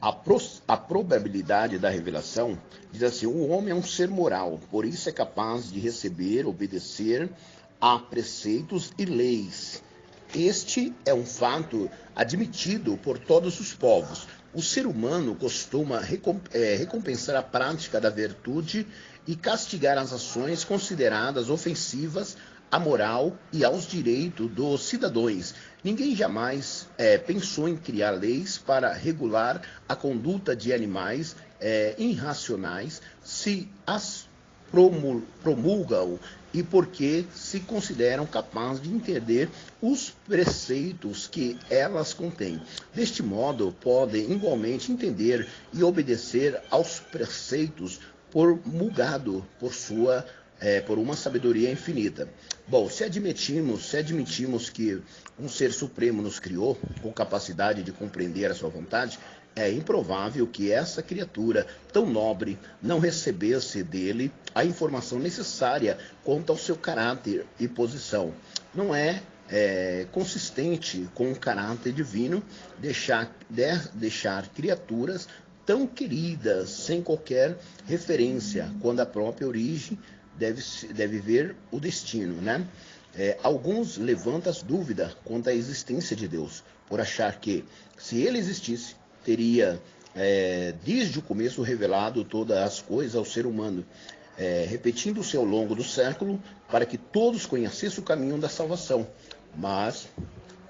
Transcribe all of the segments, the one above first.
A probabilidade da revelação diz assim: o homem é um ser moral, por isso é capaz de receber, obedecer a preceitos e leis. Este é um fato admitido por todos os povos. O ser humano costuma recompensar a prática da virtude e castigar as ações consideradas ofensivas à moral e aos direitos dos cidadãos. Ninguém jamais pensou em criar leis para regular a conduta de animais irracionais se as promulgam e porque se consideram capazes de entender os preceitos que elas contêm. Deste modo, podem igualmente entender e obedecer aos preceitos promulgados por uma sabedoria infinita. Bom, se admitimos que um ser supremo nos criou com capacidade de compreender a sua vontade, é improvável que essa criatura tão nobre não recebesse dele a informação necessária quanto ao seu caráter e posição. Não é consistente com o caráter divino deixar criaturas tão queridas sem qualquer referência, quando a própria origem deve ver o destino, né? Alguns levantam as dúvidas quanto à existência de Deus, por achar que, se ele existisse, teria desde o começo revelado todas as coisas ao ser humano, repetindo-se ao longo do século para que todos conhecessem o caminho da salvação. Mas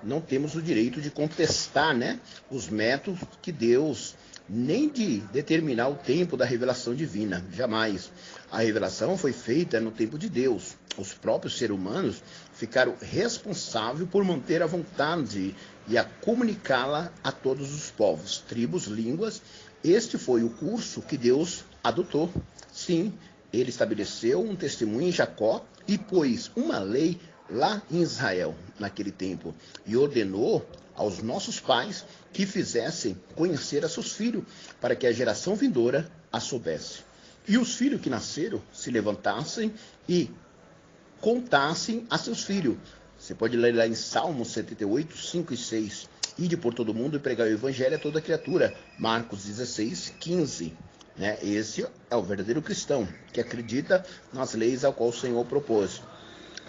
não temos o direito de contestar, né, os métodos que Deus, nem de determinar o tempo da revelação divina, jamais. A revelação foi feita no tempo de Deus. Os próprios seres humanos ficaram responsáveis por manter a vontade e a comunicá-la a todos os povos, tribos, línguas. Este foi o curso que Deus adotou. Sim, ele estabeleceu um testemunho em Jacó e pôs uma lei lá em Israel, naquele tempo, e ordenou aos nossos pais que fizessem conhecer a seus filhos, para que a geração vindoura a soubesse. E os filhos que nasceram se levantassem e contassem a seus filhos. Você pode ler lá em Salmos 78, 5 e 6. Ide por todo mundo e pregar o evangelho a toda criatura. Marcos 16, 15. Né? Esse é o verdadeiro cristão, que acredita nas leis ao qual o Senhor propôs.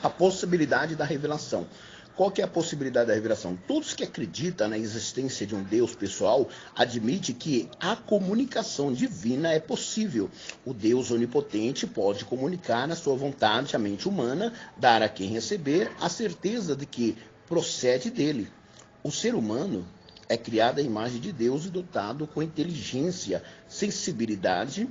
A possibilidade da revelação. Qual que é a possibilidade da revelação? Todos que acreditam na existência de um Deus pessoal admitem que a comunicação divina é possível. O Deus onipotente pode comunicar a sua vontade à mente humana, dar a quem receber a certeza de que procede dele. O ser humano é criado à imagem de Deus e dotado com inteligência, sensibilidade,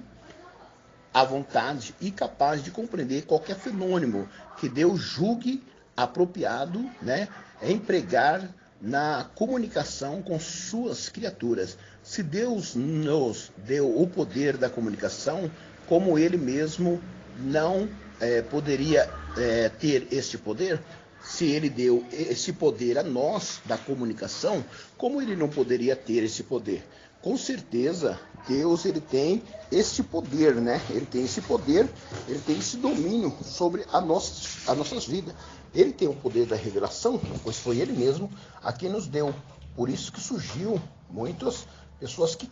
à vontade e capaz de compreender qualquer fenômeno que Deus julgue apropriado, né, empregar na comunicação com suas criaturas. Se Deus nos deu o poder da comunicação, como ele mesmo não poderia ter este poder? Se ele deu esse poder a nós da comunicação, como ele não poderia ter esse poder? Com certeza, Deus ele tem esse poder, né? Ele tem esse poder, ele tem esse domínio sobre as nossas vidas. Ele tem o poder da revelação, pois foi ele mesmo a quem nos deu. Por isso que surgiu muitas pessoas que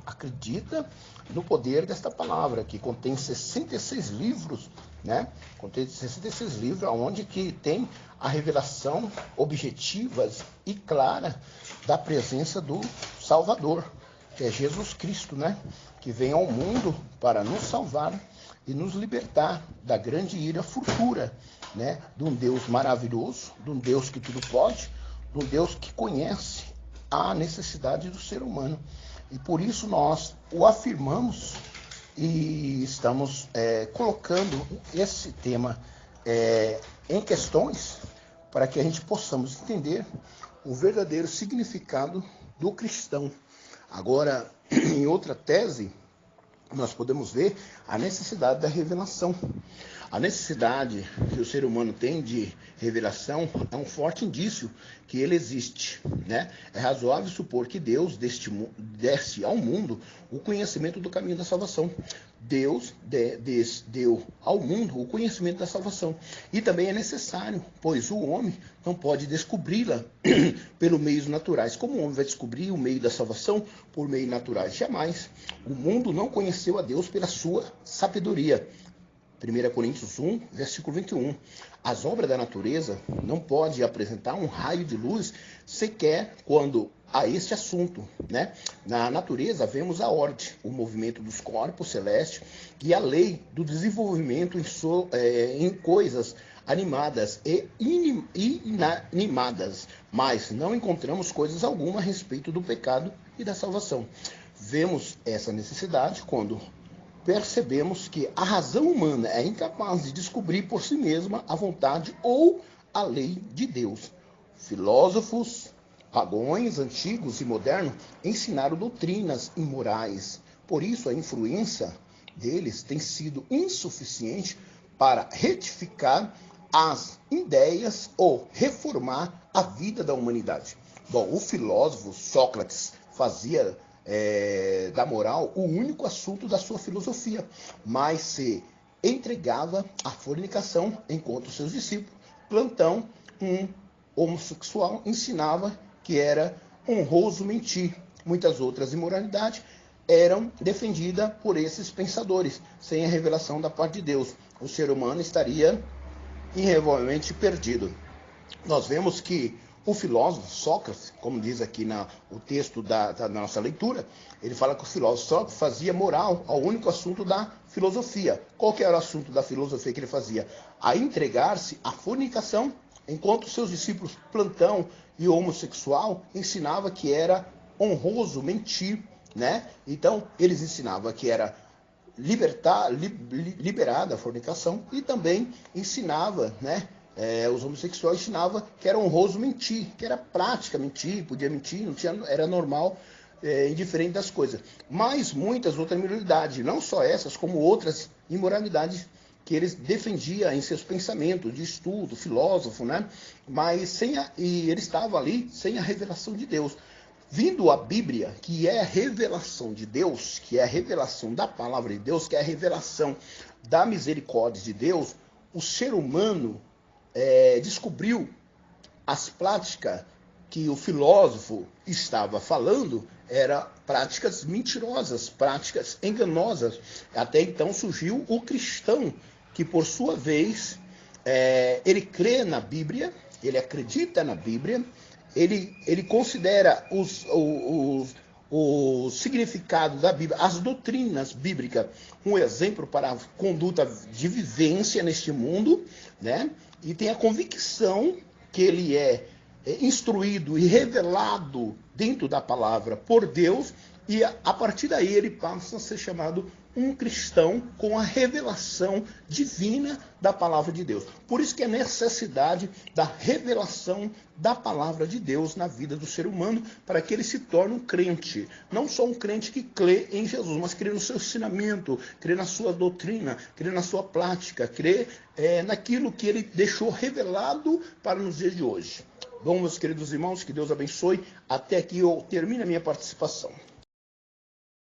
acreditam no poder desta palavra, que contém 66 livros, né? Contém 66 livros, onde que tem a revelação objetiva e clara da presença do Salvador, que é Jesus Cristo, né? Que vem ao mundo para nos salvar e nos libertar da grande ira futura, né? De um Deus maravilhoso, de um Deus que tudo pode, de um Deus que conhece a necessidade do ser humano. E por isso nós o afirmamos e estamos colocando esse tema em questões para que a gente possamos entender o verdadeiro significado do cristão. Agora, em outra tese, nós podemos ver a necessidade da revelação. A necessidade que o ser humano tem de revelação é um forte indício que ele existe, né? É razoável supor que Deus desse ao mundo o conhecimento do caminho da salvação. Deus deu ao mundo o conhecimento da salvação. E também é necessário, pois o homem não pode descobri-la pelos meios naturais. Como o homem vai descobrir o meio da salvação por meios naturais? Jamais. O mundo não conheceu a Deus pela sua sabedoria. 1 Coríntios 1, versículo 21. As obras da natureza não podem apresentar um raio de luz sequer quando a este assunto, né? Na natureza vemos a ordem, o movimento dos corpos celestes e a lei do desenvolvimento em coisas animadas e inanimadas, mas não encontramos coisas alguma a respeito do pecado e da salvação. Vemos essa necessidade quando percebemos que a razão humana é incapaz de descobrir por si mesma a vontade ou a lei de Deus. Filósofos pagãos, antigos e modernos, ensinaram doutrinas imorais. Por isso, a influência deles tem sido insuficiente para retificar as ideias ou reformar a vida da humanidade. Bom, o filósofo Sócrates fazia da moral o único assunto da sua filosofia, mas se entregava à fornicação, enquanto seus discípulos, Platão, um homossexual, ensinava que era honroso mentir. Muitas outras imoralidades eram defendidas por esses pensadores. Sem a revelação da parte de Deus, o ser humano estaria irrevogavelmente perdido. Nós vemos que o filósofo Sócrates, como diz aqui o texto da nossa leitura, ele fala que o filósofo Sócrates fazia moral ao único assunto da filosofia. Qual que era o assunto da filosofia que ele fazia? A entregar-se à fornicação, enquanto seus discípulos Platão e o homossexual ensinavam que era honroso mentir, né? Então, eles ensinavam que era liberada a fornicação e também ensinava, né? Os homossexuais ensinavam que era honroso mentir, que era prática mentir, podia mentir, não tinha, era normal, indiferente das coisas. Mas muitas outras imoralidades, não só essas, como outras imoralidades que eles defendiam em seus pensamentos de estudo, filósofo, né? Mas e ele estava ali sem a revelação de Deus. Vindo a Bíblia, que é a revelação de Deus, que é a revelação da palavra de Deus, que é a revelação da misericórdia de Deus, o ser humano descobriu as práticas que o filósofo estava falando eram práticas mentirosas, práticas enganosas. Até então surgiu o cristão, que por sua vez, ele crê na Bíblia, ele acredita na Bíblia, ele considera o significado da Bíblia, as doutrinas bíblicas, um exemplo para a conduta de vivência neste mundo, né? E tem a convicção que ele é instruído e revelado dentro da palavra por Deus, e a partir daí ele passa a ser chamado um cristão com a revelação divina da palavra de Deus. Por isso que é necessidade da revelação da palavra de Deus na vida do ser humano, para que ele se torne um crente. Não só um crente que crê em Jesus, mas crê no seu ensinamento, crê na sua doutrina, crê na sua prática, crê naquilo que ele deixou revelado para nos dias de hoje. Bom, meus queridos irmãos, que Deus abençoe. Até aqui eu termino a minha participação.